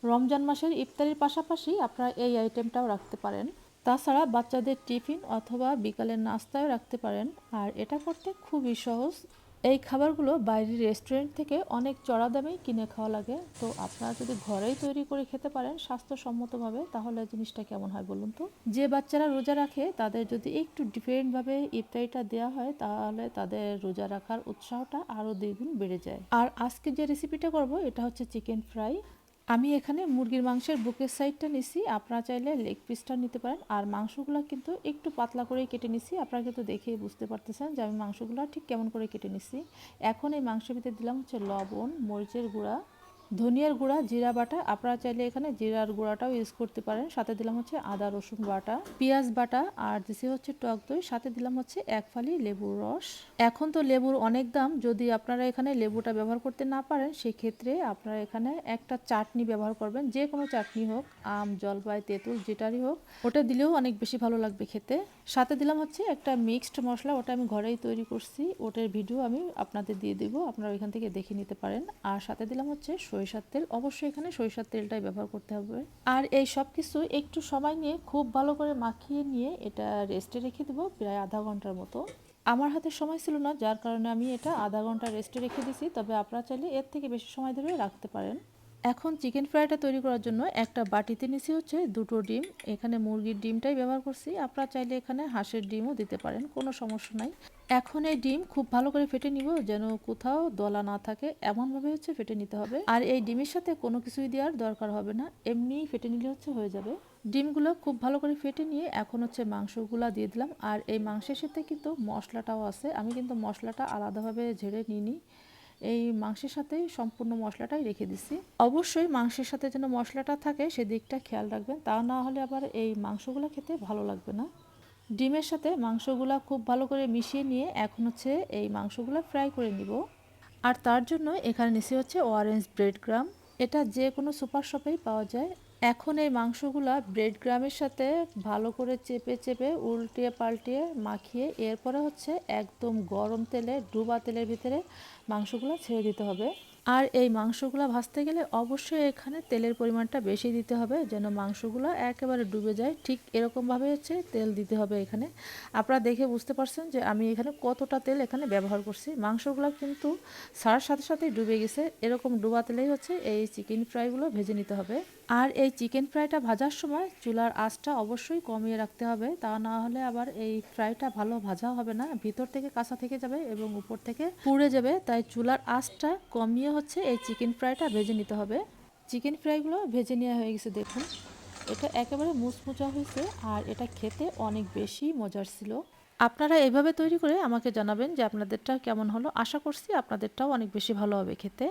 রমজান মাসের ইফতারির পাশাপাশি আপনারা এই আইটেমটাও রাখতে পারেন। তাছাড়া বাচ্চাদের টিফিন অথবা বিকালের নাস্তায় রাখতে পারেন। আর এটা করতে খুবই সহজ। এই খাবারগুলো বাইরের রেস্টুরেন্ট থেকে অনেক চড়া দামেই কিনে খাওয়া লাগে। তো আপনারা যদি ঘরেই তৈরি করে খেতে পারেন স্বাস্থ্যসম্মতভাবে, তাহলে জিনিসটা কেমন হয় বলুন তো। যে বাচ্চারা রোজা রাখে তাদের যদি একটু ডিফারেন্টভাবে ইফতারিটা দেওয়া হয়, তাহলে তাদের রোজা রাখার উৎসাহটা আরও দ্বিগুণ বেড়ে যায়। আর আজকে যে রেসিপিটা করব এটা হচ্ছে চিকেন ফ্রাই। আমি এখানে মুরগির মাংসের বুকের সাইডটা নিছি, আপনারা চাইলে লেগ পিসটা নিতে পারেন। আর মাংসগুলো কিন্তু একটু পাতলা করেই কেটে নিছি, আপনারা কিন্তু দেখেই বুঝতে পারতেছেন যে আমি মাংসগুলো ঠিক কেমন করে কেটে নিছি। এখন এই মাংসের ভিতরে দিলাম হচ্ছে লবণ, মরিচের গুঁড়া, ধনিয়ার গুঁড়া, জিরা বাটা। আপনারা চাইলে এখানে জিরার গুঁড়াটাও ইউজ করতে পারেন। সাথে দিলাম হচ্ছে আদা রসুন বাটা, পেঁয়াজ বাটা, আর দিছি হচ্ছে টক দই। সাথে দিলাম হচ্ছে এক ফালি লেবুর রস। এখন তো লেবুর অনেক দাম, যদি আপনারা এখানে লেবুটা ব্যবহার করতে না পারেন সেক্ষেত্রে আপনারা এখানে একটা চাটনি ব্যবহার করবেন, যে কোনো চাটনি হোক, আম, জলপাই, তেঁতুল, যেটারই হোক, ওটা দিলেও অনেক বেশি ভালো লাগবে খেতে। সাথে দিলাম হচ্ছে একটা মিক্সড মশলা, ওটা আমি ঘরেই তৈরি করছি, ওটার ভিডিও আমি আপনাদের দিয়ে দেবো, আপনারা ওইখান থেকে দেখে নিতে পারেন। আর সাথে দিলাম হচ্ছে সরিষার তেল, অবশ্যই এখানে সরিষার তেলটাই ব্যবহার করতে হবে। আর এই সব কিছু একটু সময় নিয়ে খুব ভালো করে মাখিয়ে নিয়ে এটা রেস্টে রেখে দেবো প্রায় আধা ঘন্টার মতো। আমার হাতে সময় ছিল না, যার কারণে আমি এটা আধা ঘন্টা রেস্টে রেখে দিছি, তবে আপনারা চাইলে এর থেকে বেশি সময় ধরে রাখতে পারেন। এখন চিকেন ফ্রাইটা তৈরি করার জন্য একটা বাটিতে নিছি হচ্ছে দুটো ডিম। এখানে মুরগির ডিমটাই ব্যবহার করছি, আপনারা চাইলে এখানে হাঁসের ডিমও দিতে পারেন, কোনো সমস্যা নাই। এখন এই ডিম খুব ভালো করে ফেটে নিব, যেন কোথাও দলা না থাকে, এমনভাবে হচ্ছে ফেটে নিতে হবে। আর এই ডিমের সাথে কোনো কিছুই দেওয়ার দরকার হবে না, এমনিই ফেটে নিলে হচ্ছে হয়ে যাবে। ডিমগুলো খুব ভালো করে ফেটে নিয়ে এখন হচ্ছে মাংসগুলো দিয়ে দিলাম। আর এই মাংসের সাথে কিন্তু মশলাটাও আছে, আমি কিন্তু মশলাটা আলাদাভাবে ঝেড়ে নিইনি, এই মাংসের সাথেই সম্পূর্ণ মশলাটাই রেখে দিছি। অবশ্যই মাংসের সাথে যেন মশলাটা থাকে সেদিকটা খেয়াল রাখবেন, তা না হলে আবার এই মাংসগুলো খেতে ভালো লাগবে না। ডিমের সাথে মাংসগুলো খুব ভালো করে মিশিয়ে নিয়ে এখন হচ্ছে এই মাংসগুলো ফ্রাই করে নিব। আর তার জন্য এখানে নিচে হচ্ছে অরেঞ্জ ব্রেড গ্রাম, এটা যে কোনো সুপার শপেই পাওয়া যায়। এখন এই মাংসগুলা ব্রেড গ্রামের সাথে ভালো করে চেপে চেপে উল্টিয়ে পাল্টিয়ে মাখিয়ে এরপরে হচ্ছে একদম গরম তেলে, ডুবা তেলের ভিতরে মাংসগুলো ছেড়ে দিতে হবে। আর এই মাংসগুলো ভাজতে গেলে অবশ্যই এখানে তেলের পরিমাণটা বেশি দিতে হবে, যেন মাংসগুলো একেবারে ডুবে যায়, ঠিক এরকমভাবে হচ্ছে তেল দিতে হবে এখানে। আপনারা দেখে বুঝতে পারছেন যে আমি এখানে কতটা তেল এখানে ব্যবহার করছি। মাংসগুলো কিন্তু ছাড়ার সাথে সাথেই ডুবে গেছে, এরকম ডুবা তেলেই হচ্ছে এই চিকেন ফ্রাইগুলো ভেজে নিতে হবে। আর এই চিকেন ফ্রাইটা ভাজার সময় চুলার আঁচটা অবশ্যই কমিয়ে রাখতে হবে, তা না হলে আবার এই ফ্রাইটা ভালো ভাজা হবে না, ভিতর থেকে কাঁচা থেকে যাবে এবং উপর থেকে পুড়ে যাবে। তাই চুলার আঁচটা কমিয়ে হচ্ছে এই চিকেন ফ্রাইটা ভেজে নিতে হবে। চিকেন ফ্রাইগুলো ভেজে নেওয়া হয়ে গেছে, দেখুন এটা একেবারে মুচমুচা হয়েছে আর এটা খেতে অনেক বেশি মজার ছিল। আপনারা এভাবে তৈরি করে আমাকে জানাবেন যে আপনাদেরটা কেমন হলো। আশা করছি আপনাদেরটাও অনেক বেশি ভালো হবে খেতে।